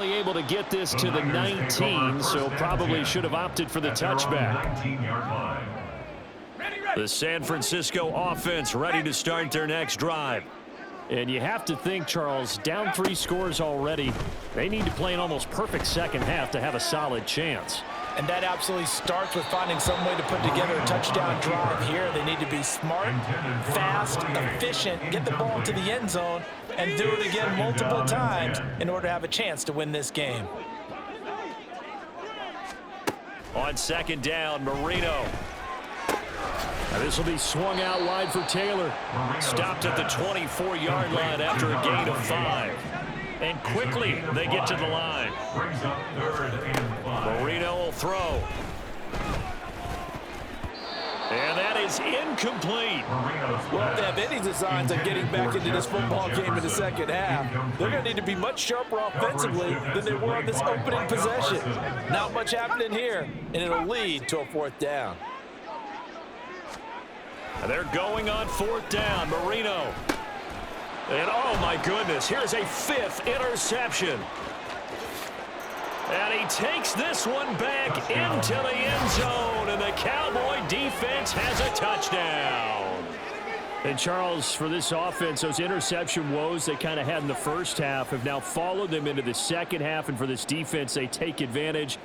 Able to get this to the 19, so probably should have opted for the touchback. The San Francisco offense ready to start their next drive. And you have to think, Charles, down 3 scores already. They need to play an almost perfect second half to have a solid chance. And that absolutely starts with finding some way to put together a touchdown drive here. They need to be smart, fast, efficient, get the ball to the end zone, and do it again multiple times in order to have a chance to win this game. On second down, Marino. Now this will be swung out wide for Taylor. Stopped at the 24-yard line after a gain of 5. And quickly they get to the line. Marino will throw. And that is incomplete. Well, if they have any designs on getting back into this football game in the second half, they're going to need to be much sharper offensively than they were on this opening possession. Not much happening here, and it'll lead to a 4th down. They're going on 4th down. Marino. And, oh, my goodness, here's a 5th interception. And he takes this one back into the end zone, and the Cowboy defense has a touchdown. And, Charles, for this offense, those interception woes they kind of had in the first half have now followed them into the second half, and for this defense, they take advantage.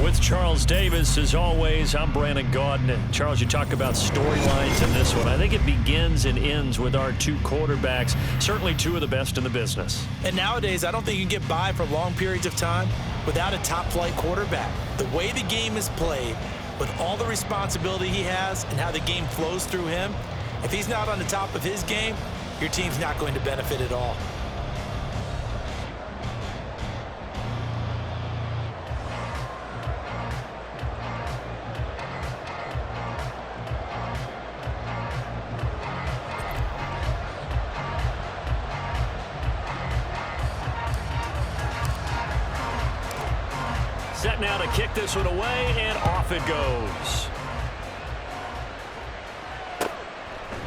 With Charles Davis, as always, I'm Brandon Gaudin. Charles, you talk about storylines in this one. I think it begins and ends with our 2 quarterbacks, certainly 2 of the best in the business. And nowadays, I don't think you can get by for long periods of time without a top-flight quarterback. The way the game is played, with all the responsibility he has and how the game flows through him, if he's not on the top of his game, your team's not going to benefit at all. Set now to kick this one away, and off it goes.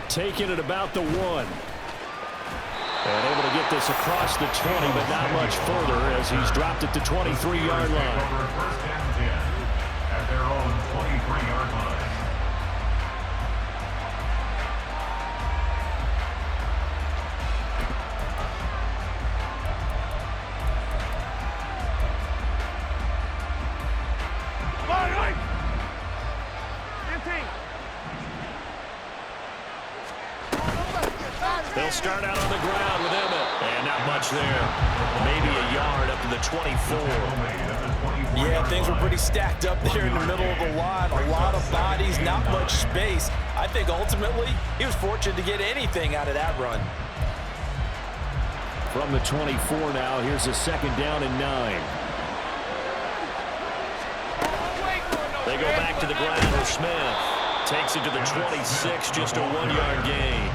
Taking it about the 1. And able to get this across the 20, but not much further as he's dropped at the 23-yard line. First and 10 at their own 23-yard line. They'll start out on the ground with Emmett. And not much there. Maybe a yard up to the 24. Yeah, things were pretty stacked up there in the middle of the line. A lot of bodies, not much space. I think ultimately he was fortunate to get anything out of that run. From the 24 now, here's a 2nd down and 9. They go back to the ground with Smith. Takes it to the 26, just a 1-yard gain.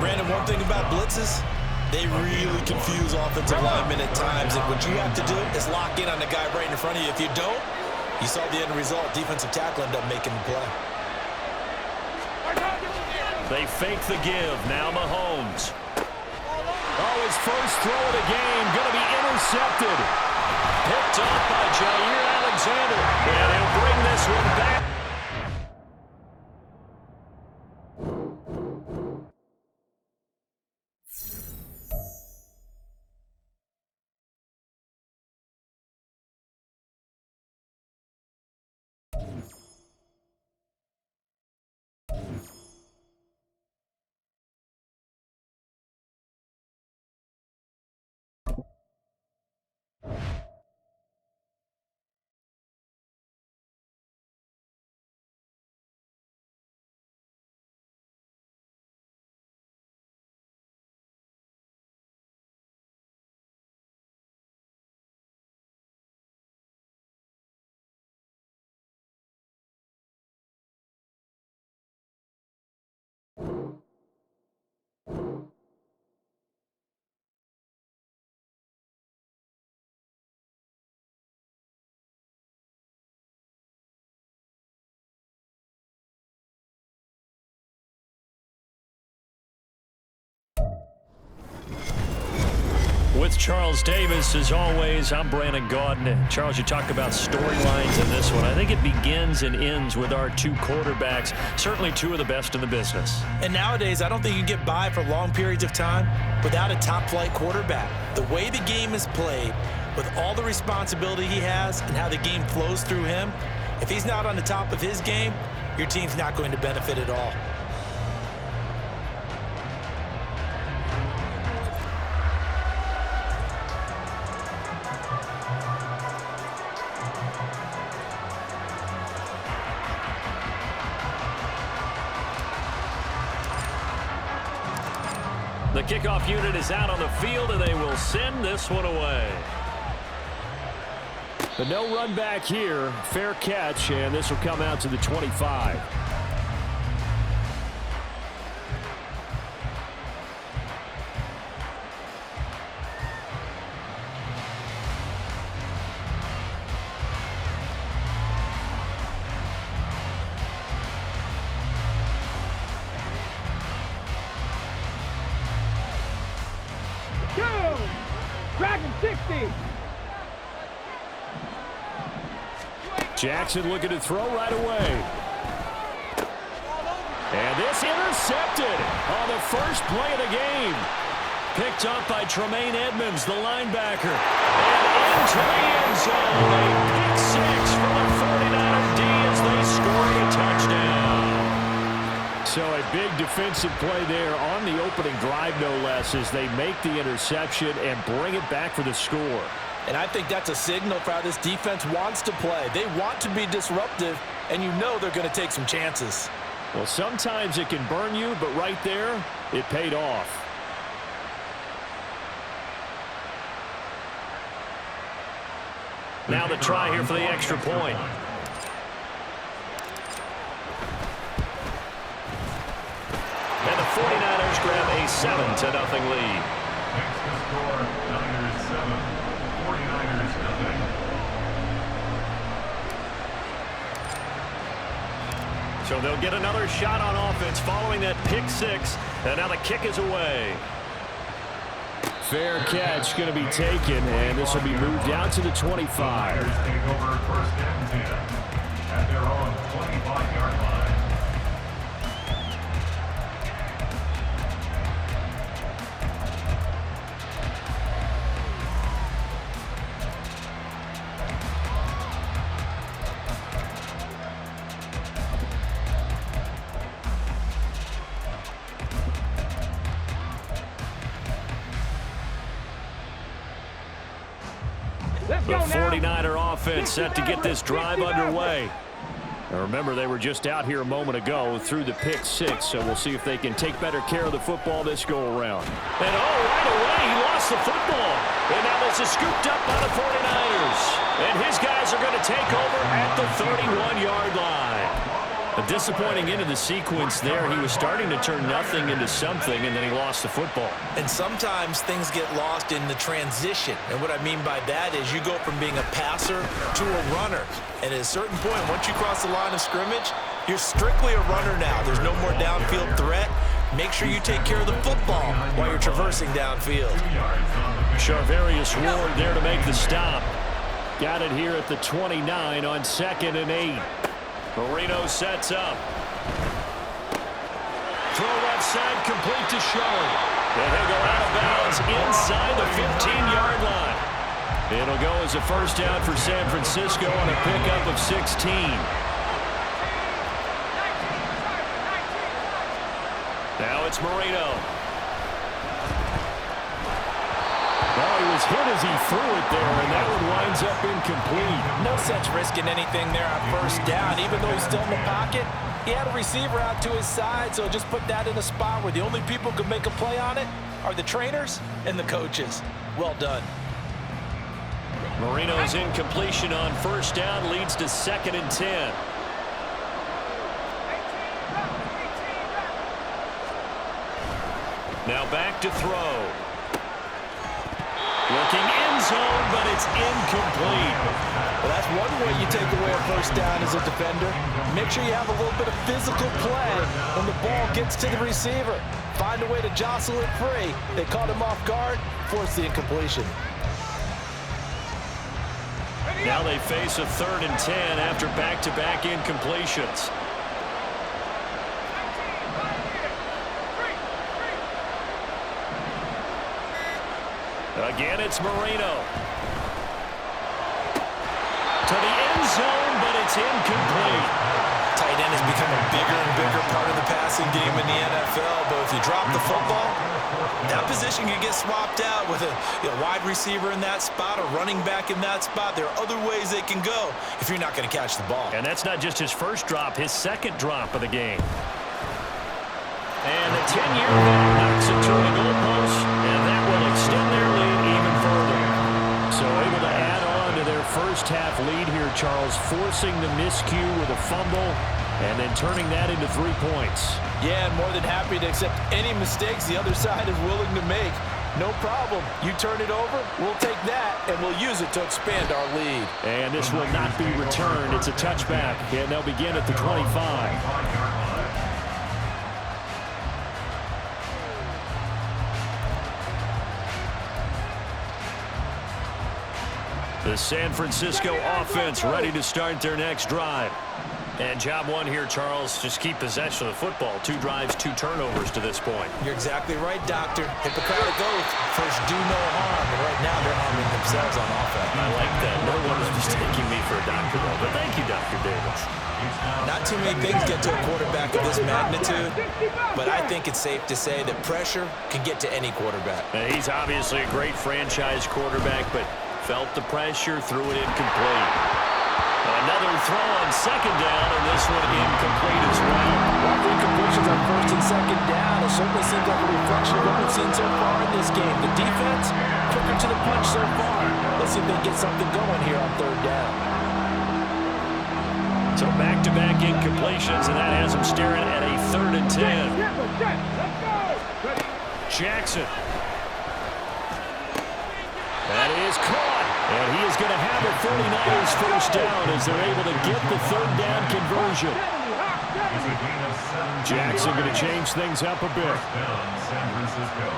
Brandon, one thing about blitzes, they really confuse offensive linemen at times, and what you have to do is lock in on the guy right in front of you. If you don't, you saw the end result. Defensive tackle ended up making the play. They fake the give. Now Mahomes. Oh, his first throw of the game going to be intercepted. Picked up by Jair Alexander. And he'll bring this one back. With Charles Davis, as always, I'm Brandon Gaudin. Charles, you talk about storylines in this one. I think it begins and ends with our 2 quarterbacks, certainly 2 of the best in the business. And nowadays, I don't think you can get by for long periods of time without a top-flight quarterback. The way the game is played, with all the responsibility he has and how the game flows through him, if he's not on the top of his game, your team's not going to benefit at all. The kickoff unit is out on the field, and they will send this one away. The no run back here, fair catch, and this will come out to the 25. Jackson looking to throw right away. And this intercepted on the first play of the game. Picked up by Tremaine Edmonds, the linebacker. And into the end zone. A pick 6 for the 49er D as they score a touchdown. So a big defensive play there on the opening drive, no less, as they make the interception and bring it back for the score. And I think that's a signal for how this defense wants to play. They want to be disruptive, and you know they're going to take some chances. Well, sometimes it can burn you, but right there, it paid off. Now the try here for the extra point. And the 49ers grab a 7-0 lead. Next to score, Niners 7, 49ers nothing. So they'll get another shot on offense following that pick 6. And now the kick is away. Fair catch going to be taken, and this will be moved out to the 25. Niners take over 1st and 10 at their own 25-yard line. Let's The 49er offense set to get this drive underway. Now remember, they were just out here a moment ago through the pick six, so we'll see if they can take better care of the football this go-around. And right away, he lost the football. And now this is scooped up by the 49ers. And his guys are going to take over at the 31-yard line. A disappointing end of the sequence there. He was starting to turn nothing into something, and then he lost the football. And sometimes things get lost in the transition. And what I mean by that is you go from being a passer to a runner. And at a certain point, once you cross the line of scrimmage, you're strictly a runner now. There's no more downfield threat. Make sure you take care of the football while you're traversing downfield. Charvarius Ward there to make the stop. Got it here at the 29 on 2nd and 8. Marino sets up. Throw left side, complete to Shaw. And he'll go out of bounds inside the 15-yard line. It'll go as a first down for San Francisco on a pickup of 16. Now it's Marino. Well, he was hit as he threw it there, and that one winds up incomplete. No sense risking anything there on first down. Even though he's still in the pocket, he had a receiver out to his side, so just put that in a spot where the only people who can make a play on it are the trainers and the coaches. Well done. Marino's incompletion on first down leads to 2nd and 10. Now back to throw. Looking end zone, but it's incomplete. Well, that's one way you take away a first down as a defender. Make sure you have a little bit of physical play when the ball gets to the receiver. Find a way to jostle it free. They caught him off guard, forced the incompletion. Now they face a 3rd and 10 after back-to-back incompletions. Again, it's Marino. To the end zone, but it's incomplete. Tight end has become a bigger and bigger part of the passing game in the NFL, but if you drop the football, that position can get swapped out with a wide receiver in that spot, a running back in that spot. There are other ways they can go if you're not going to catch the ball. And that's not just his first drop, his second drop of the game. And the 10-year mark knocks it to the goalpost, and that will extend their lead even further. So able to add on to their first half lead here, Charles, forcing the miscue with a fumble and then turning that into 3 points. Yeah, and more than happy to accept any mistakes the other side is willing to make. No problem. You turn it over, we'll take that, and we'll use it to expand our lead. And this will not be returned. It's a touchback, and they'll begin at the 25. The San Francisco offense ready to start their next drive. And job one here, Charles, just keep possession of the football. 2 drives, 2 turnovers to this point. You're exactly right, Doctor. Hippocratic oath, first do no harm. And right now they're harming themselves on offense. I like that. No one is mistaking me for a doctor, though. But thank you, Dr. Davis. Not too many things get to a quarterback of this magnitude, but I think it's safe to say that pressure can get to any quarterback. Now, he's obviously a great franchise quarterback, but felt the pressure, threw it incomplete. Another throw on 2nd down, and this one incomplete as well. Well, incompletions on 1st and 2nd down. It certainly seems like a reflection of what we've seen so far in this game. The defense, quicker to the punch so far. Let's see if they get something going here on 3rd down. So back-to-back incompletions, and that has him staring at a 3rd and 10. Jackson. That is caught, and he is going to have a 49ers first down as they're able to get the 3rd down conversion. Jackson going to change things up a bit. San Francisco.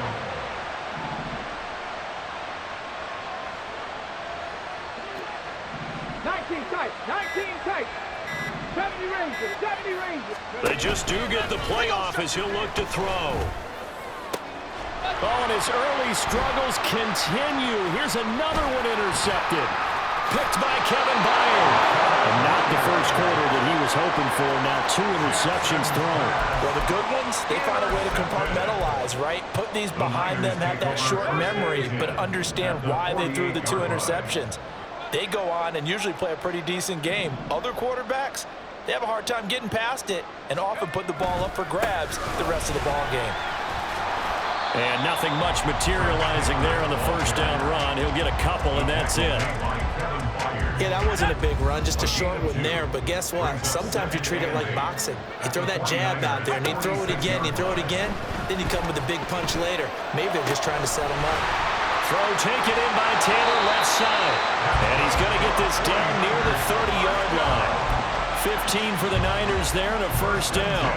They just do get the playoff as he'll look to throw. Oh, and his early struggles continue. Here's another one intercepted. Picked by Kevin Byard. And not the first quarter that he was hoping for. Now 2 interceptions thrown. Well, the good ones, they find a way to compartmentalize, right? Put these behind them, have that short memory, but understand why they threw the 2 interceptions. they go on and usually play a pretty decent game. Other quarterbacks, they have a hard time getting past it and often put the ball up for grabs the rest of the ball game. And nothing much materializing there on the first down run. He'll get a couple, and that's it. Yeah, that wasn't a big run, just a short one there. But guess what? Sometimes you treat it like boxing. You throw that jab out there, and you throw it again, you throw it again, then you come with a big punch later. Maybe they're just trying to set him up. Throw taken in by Taylor, left side. And he's going to get this down near the 30-yard line. 15 for the Niners there and a first down.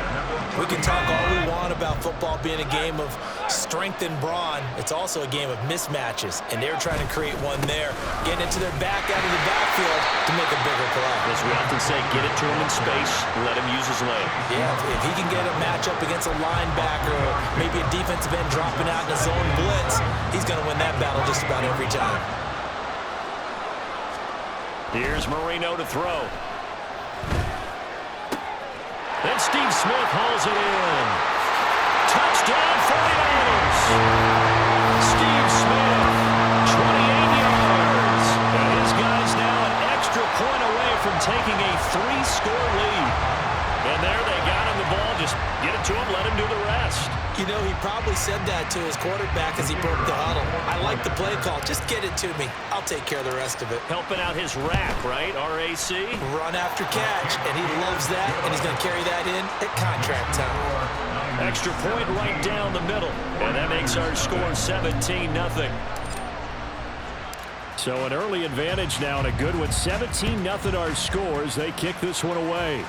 We can talk all we want about football being a game of strength and brawn. It's also a game of mismatches, and they're trying to create one there, getting it to their back out of the backfield to make a bigger play. As we often say, get it to him in space, let him use his leg. Yeah, if he can get a matchup against a linebacker or maybe a defensive end dropping out in a zone blitz, he's going to win that battle just about every time. Here's Marino to throw. Then Steve Smith hauls it in. Touchdown 49ers. Steve Smith, 28 yards. And his guys now an extra point away from taking a 3-score lead. And there they got him the ball. Just get it to him, let him do the rest. You know, he probably said that to his quarterback as he broke the huddle. I like the play call. Just get it to me. I'll take care of the rest of it. Helping out his rack, right? RAC? Run after catch, and he loves that, and he's going to carry that in at contract time. Extra point right down the middle. And that makes our score 17-0. So an early advantage now and a good one. 17-0 our scores. They kick this one away.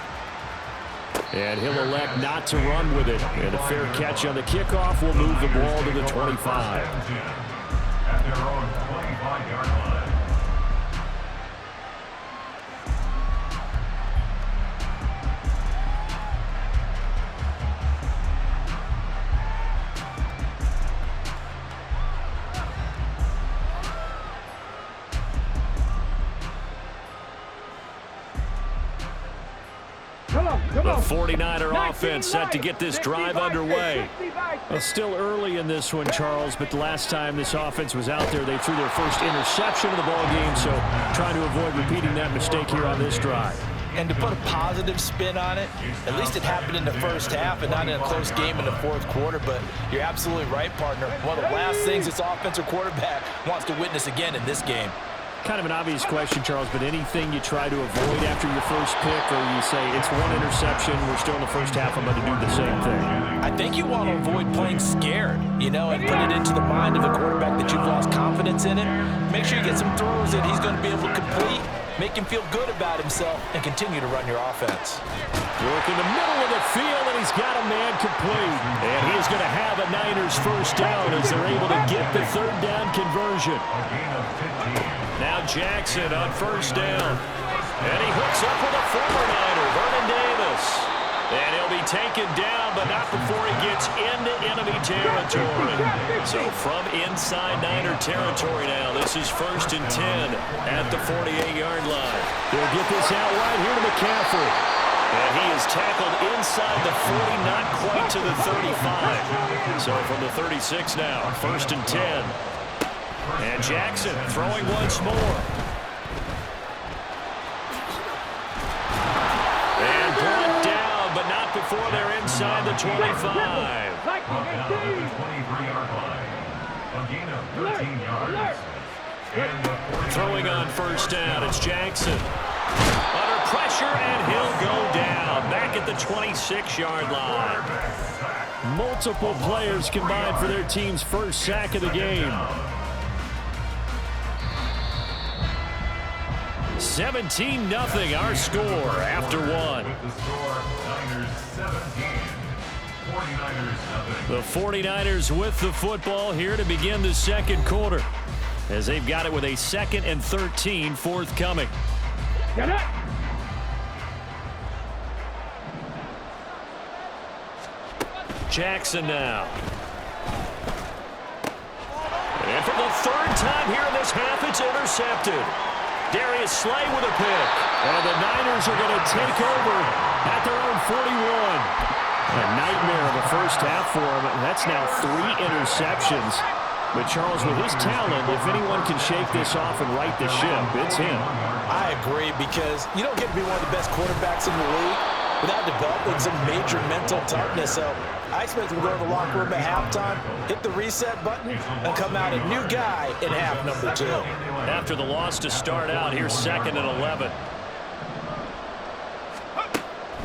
And he'll elect not to run with it. And a fair catch on the kickoff will move the ball to the 25. At their own 25-yard line. The 49er offense set to get this drive underway. Well, still early in this one, Charles, but the last time this offense was out there, they threw their first interception of the ball game, so trying to avoid repeating that mistake here on this drive. And to put a positive spin on it, at least it happened in the first half and not in a close game in the fourth quarter, but you're absolutely right, partner. One of the last things this offensive quarterback wants to witness again in this game. Kind of an obvious question, Charles, but anything you try to avoid after your first pick, or you say it's one interception, we're still in the first half, I'm going to do the same thing? I think you want to avoid playing scared, you know, and put it into the mind of the quarterback that you've lost confidence in it. Make sure you get some throws that he's going to be able to complete, make him feel good about himself, and continue to run your offense. Work in the middle of the field, and he's got a man complete. And he is going to have a Niners first down as they're able to get the third down conversion. Now Jackson on first down. And he hooks up with a former Niner, Vernon Davis. And he'll be taken down, but not before he gets into enemy territory. So from inside Niner territory now, this is 1st and 10 at the 48-yard line. They'll get this out right here to McCaffrey. And he is tackled inside the 40, not quite to the 35. So from the 36 now, 1st and 10. And Jackson throwing once more. And brought down, but not before they're inside the 25. Brought down at the 23-yard line. A gain of 13 yards. And the Throwing on first down, it's Jackson. Under pressure, and he'll go down. Back at the 26-yard line. Multiple players combined for their team's first sack of the game. 17-0 our score after one. With the score, Niners 17, 49ers 0. The 49ers with the football here to begin the second quarter, as they've got it with a 2nd and 13 forthcoming. Jackson now. And for the third time here in this half, it's intercepted. Darius Slay with a pick. And the Niners are going to take over at their own 41. A nightmare of a first half for him. That's now 3 interceptions. But Charles, with his talent, if anyone can shake this off and right the ship, it's him. I agree, because you don't get to be one of the best quarterbacks in the league without developing some major mental toughness. So I expect him to go to the locker room at halftime, hit the reset button, and come out a new guy in half number 2. After the loss to start out, here's 2nd and 11.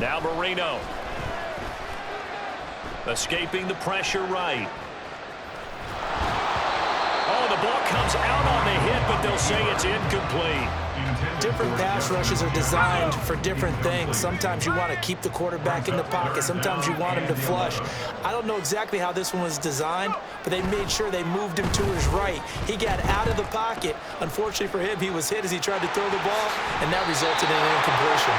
Now Marino. Escaping the pressure right. Oh, the ball comes out on the hit, but they'll say it's incomplete. Different pass rushes are designed for different things. Sometimes you want to keep the quarterback in the pocket. Sometimes you want him to flush. I don't know exactly how this one was designed, but they made sure they moved him to his right. He got out of the pocket. Unfortunately for him, he was hit as he tried to throw the ball, and that resulted in an incompletion.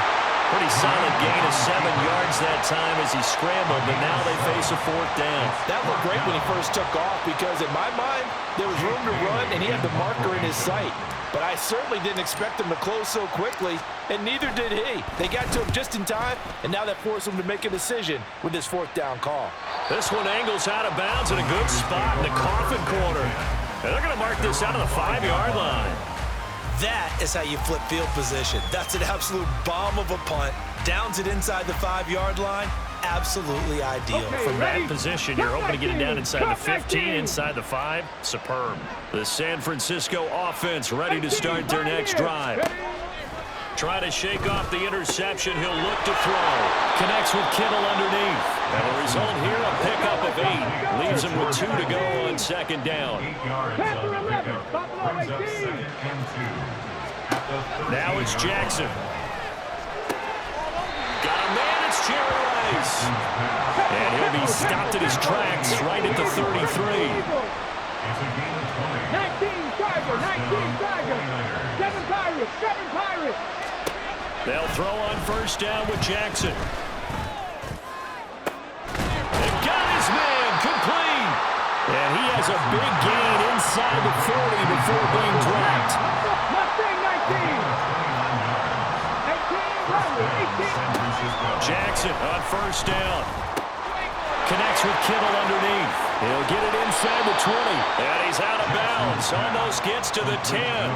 Pretty solid gain of 7 yards that time as he scrambled, but now they face a 4th down. That looked great when he first took off, because in my mind, there was room to run, and he had the marker in his sight. But I certainly didn't expect him to close so quickly, and neither did he. They got to him just in time, and now that forced him to make a decision with his 4th down call. This one angles out of bounds in a good spot in the coffin corner. And they're going to mark this out of the 5-yard line. That is how you flip field position. That's an absolute bomb of a punt. Downs it inside the 5-yard line. Absolutely ideal. From that position, you're hoping to get it down inside the 15, inside the 5. Superb. The San Francisco offense ready to start their next drive. Try to shake off the interception. He'll look to throw. Connects with Kittle underneath. And the result here, a pickup of 8. Leaves him with 2 to go on 2nd down. 8 yards on the pickup. Brings up 2nd and 2. Now it's Jackson. Got a man, it's Jerry Rice. And he'll be stopped in his tracks right at the 33. It's a gain of 20. 19 Tiger, 7 Pirates. They'll throw on 1st down with Jackson. They've got his man, complete. And he has a big gain inside the 40 before being dropped. Jackson on 1st down. Connects with Kittle underneath. He'll get it inside the 20. And he's out of bounds. Almost gets to the 10.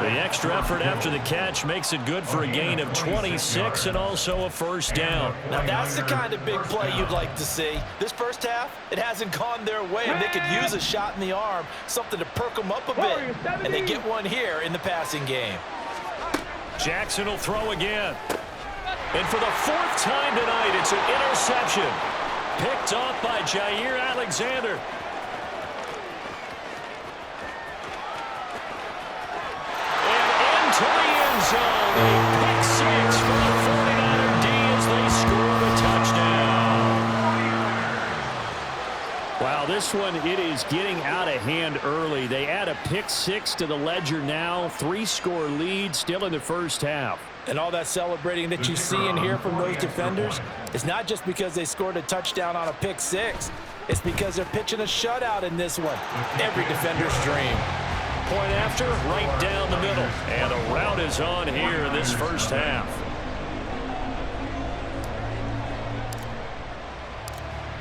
The extra effort after the catch makes it good for a gain of 26 and also a 1st down. Now that's the kind of big play you'd like to see. This first half, it hasn't gone their way, and they could use a shot in the arm, something to perk them up a bit. And they get one here in the passing game. Jackson will throw again. And for the 4th time tonight, it's an interception. Picked off by Jair Alexander. And into the end zone. A pick 6 for the 49er D as they score the touchdown. Wow, this one, it is getting out of hand early. They add a pick 6 to the ledger now. 3-score lead still in the first half. And all that celebrating that you see and hear from those defenders is not just because they scored a touchdown on a pick 6. It's because they're pitching a shutout in this one. Every defender's dream. Point after, right down the middle. And the route is on here in this first half.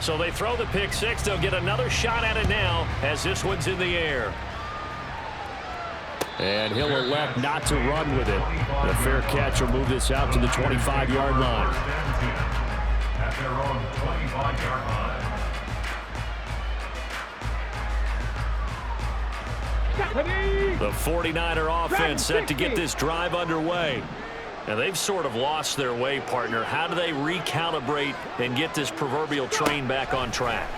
So they throw the pick 6. They'll get another shot at it now as this one's in the air. And he'll elect not to run with it. The fair catch will move this out to the 25-yard line. At their own 25-yard line. The 49er offense set to get this drive underway. Now, they've sort of lost their way, partner. How do they recalibrate and get this proverbial train back on track?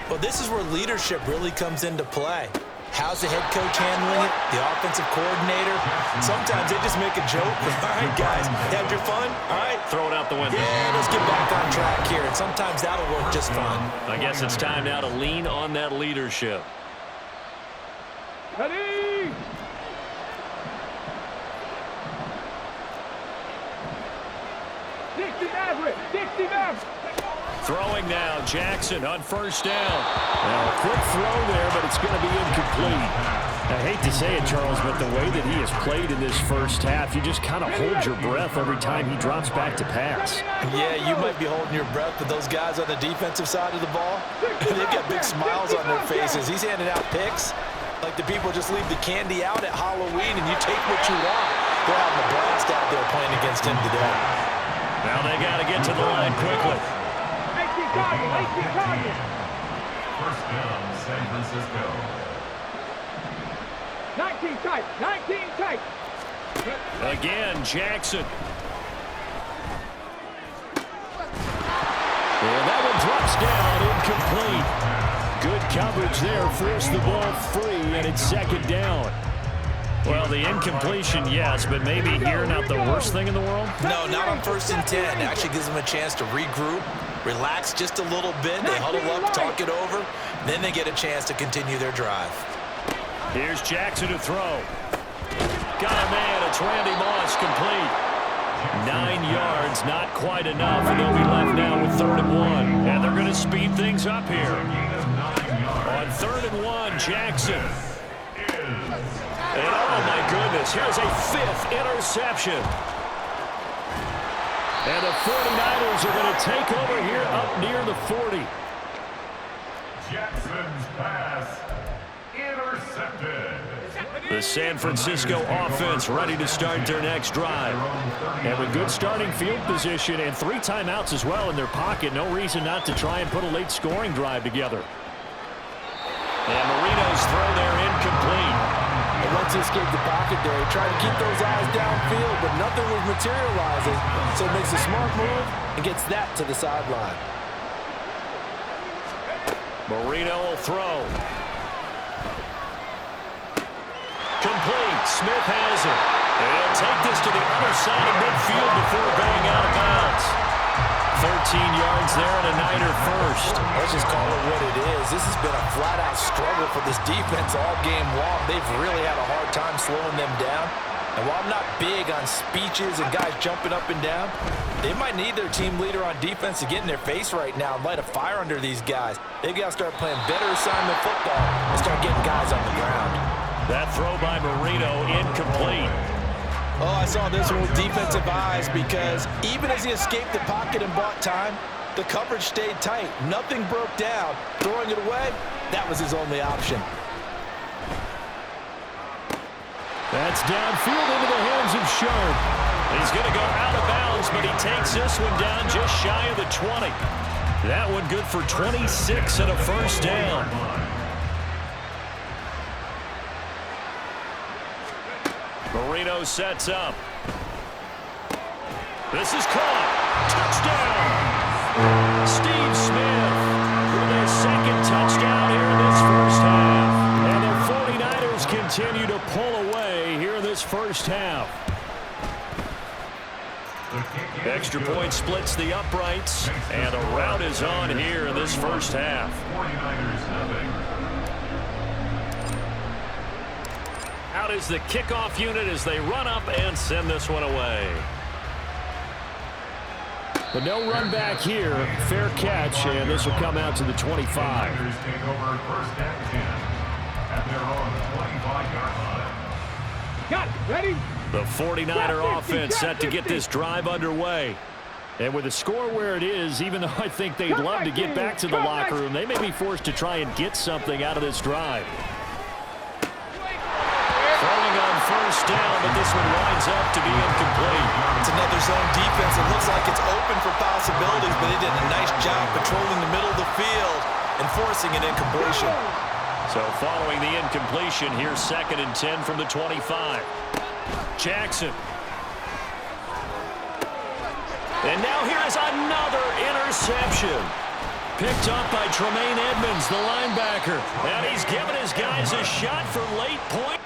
Well, this is where leadership really comes into play. How's the head coach handling it? The offensive coordinator? Sometimes they just make a joke. All right, guys, had your fun? All right. Throw it out the window. Yeah, let's get back on track here. And sometimes that'll work just fine. I guess it's time now to lean on that leadership. Ready? Dixie Maverick. Throwing now, Jackson on 1st down. Now, a quick throw there, but it's going to be incomplete. I hate to say it, Charles, but the way that he has played in this first half, you just kind of hold your breath every time he drops back to pass. Yeah, you might be holding your breath, but those guys on the defensive side of the ball, they've got big smiles on their faces. He's handing out picks like the people just leave the candy out at Halloween and you take what you want. They're having a blast out there playing against him today. Now they got to get to the line quickly. 18 targets. First down, San Francisco. 19 tight. Again, Jackson. And that one drops down, incomplete. Good coverage there, forced the ball free, and it's second down. Well, the incompletion, yes, but maybe here not the worst thing in the world? No, not on 1st and 10. It actually gives them a chance to regroup, relax just a little bit. They huddle up, talk it over, then they get a chance to continue their drive. Here's Jackson to throw. Got a man. It's Randy Moss, complete. 9 yards, not quite enough, and they'll be left now with 3rd and 1. And they're going to speed things up here. On 3rd and 1, Jackson. And oh my goodness, here's a 5th interception. And the 49ers are going to take over here up near the 40. Jackson's pass intercepted. The San Francisco offense ready to start their next drive. And with good starting field position and 3 timeouts as well in their pocket, no reason not to try and put a late scoring drive together. And Marino's throw there incomplete. And once he escaped the pocket there, he tried to keep those eyes downfield, but nothing was materializing. So he makes a smart move and gets that to the sideline. Marino will throw. Complete. Smith has it. And he'll take this to the other side of midfield before going out of bounds. 13 yards there and a Niner first. Let's just call it what it is. This has been a flat-out struggle for this defense all game long. They've really had a hard time slowing them down. And while I'm not big on speeches and guys jumping up and down, they might need their team leader on defense to get in their face right now and light a fire under these guys. They've got to start playing better assignment football and start getting guys on the ground. That throw by Marino incomplete. Oh, I saw this one with defensive eyes because even as he escaped the pocket and bought time, the coverage stayed tight. Nothing broke down. Throwing it away, that was his only option. That's downfield into the hands of Sharp. He's going to go out of bounds, but he takes this one down just shy of the 20. That one good for 26 and a first down. Marino sets up. This is caught. Touchdown. Steve Smith with his second touchdown here in this first half. And the 49ers continue to pull away here in this first half. Extra point splits the uprights, and a rout is on here in this first half. 49ers nothing. Out is the kickoff unit as they run up and send this one away. But no run back here. Fair catch, and this will come out to the 25. 49ers take over first and 10 at their own 25-yard line. Got it. Ready? The 49er offense set to get this drive underway. And with the score where it is, even though I think they'd love to get back to the locker room, they may be forced to try and get something out of this drive. Throwing on first down, but this one winds up to be incomplete. It's another zone defense. It looks like it's open for possibilities, but they did a nice job patrolling the middle of the field and forcing an incompletion. So following the incompletion, here's 2nd and 10 from the 25. Jackson. And now here is another interception. Picked up by Tremaine Edmonds, the linebacker. And he's given his guys a shot for late point.